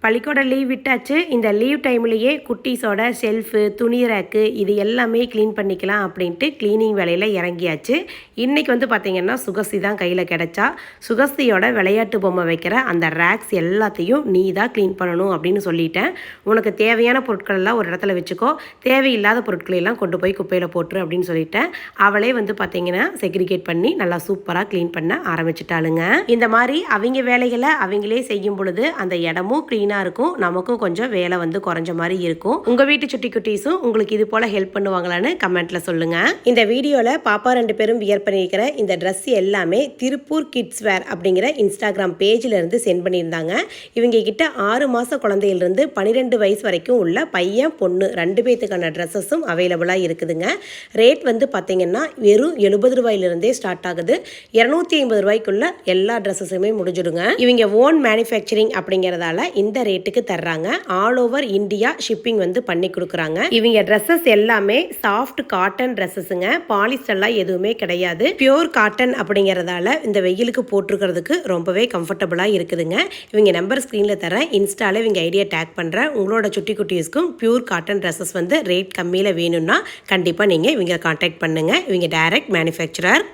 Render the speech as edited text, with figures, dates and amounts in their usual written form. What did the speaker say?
பள்ளிக்கூட லீவ் விட்டாச்சு. இந்த லீவ் டைம்லேயே குட்டீஸோட ஷெல்ஃபு, துணி ரேக்கு இது எல்லாமே க்ளீன் பண்ணிக்கலாம் அப்படின்ட்டு க்ளீனிங் வேலையில் இறங்கியாச்சு. இன்றைக்கி வந்து பார்த்திங்கன்னா சுகஸ்தி தான் கையில் கிடச்சா. சுகஸ்தியோட விளையாட்டு பொம்மை வைக்கிற அந்த ரேக்ஸ் எல்லாத்தையும் நீ தான் க்ளீன் பண்ணணும் அப்படின்னு சொல்லிட்டேன். உனக்கு தேவையான பொருட்களெல்லாம் ஒரு இடத்துல வச்சுக்கோ, தேவையில்லாத பொருட்களெல்லாம் கொண்டு போய் குப்பையில் போட்டுரு அப்படின்னு சொல்லிட்டேன். அவளே வந்து பார்த்திங்கன்னா செக்ரிகேட் பண்ணி நல்லா சூப்பராக க்ளீன் பண்ண ஆரம்பிச்சிட்டாளுங்க. இந்த மாதிரி அவங்க வேலைகளை அவங்களே செய்யும் பொழுது அந்த இடமும் க்ளீன் இருக்கும், நமக்கும் கொஞ்சம் வேலை வந்து குறைஞ்ச மாதிரி இருக்கும். உங்க வீட்டு சுட்டி குட்டீஸும் உங்களுக்கு இது போல ஹெல்ப் பண்ணுவாங்களான்னு கமெண்ட்ல சொல்லுங்க. இந்த வீடியோல பாப்பா 2 பேரும் வியர் பண்ணியிருக்கிற இந்த ட்ரெஸ் எல்லாமே திருப்பூர் கிட்ஸ் வேர் அப்படிங்கிற இன்ஸ்டாகிராம் பேஜ்ல இருந்து சென்ட் பண்ணியிருந்தாங்க. இவங்க கிட்ட 6 மாச குழந்தையிலிருந்து 12 வயசு வரைக்கும் உள்ள பையன் பொண்ணு 2 பேத்துக்கான ட்ரெஸ்ஸஸும் அவைலபிளா இருக்குதுங்க. ரேட் வந்து பார்த்தீங்கன்னா வெறும் 70 ரூபாயிலிருந்தே ஸ்டார்ட் ஆகுது. 250 ரூபாய்க்குள்ள எல்லா ட்ரெஸ்ஸஸுமே முடிஞ்சிடுங்க. இவங்க ஓன் மேனுஃபேக்சரிங் அப்படிங்கிறதால இந்த ரேட்டுக்கு தர்றாங்க. ஆல் ஓவர் இந்தியா ஷிப்பிங் வந்து பண்ணி கொடுக்குறாங்க. இவங்க ட்ரெஸ்ஸஸ் எல்லாமே சாஃப்ட் காட்டன் ட்ரெஸ்ஸஸுங்க, பாலிஸ்டர்லாம் எதுவுமே கிடையாது. பியூர் காட்டன் அப்படிங்கிறதால இந்த வெயிலுக்கு போட்டிருக்கிறதுக்கு ரொம்பவே கம்ஃபர்டபுளாக இருக்குதுங்க. இவங்க நம்பர் ஸ்க்ரீனில் தரேன், இன்ஸ்டால இவங்க ஐடியா டேக் பண்ணுறேன். உங்களோட சுட்டி குட்டீஸ்க்கும் பியூர் காட்டன் ட்ரெஸ்ஸஸ் வந்து ரேட் கம்மியில் வேணும்னா கண்டிப்பாக நீங்கள் இவங்க கான்டாக்ட் பண்ணுங்கள். இவங்க டைரக்ட் மேனுஃபேக்சரர்.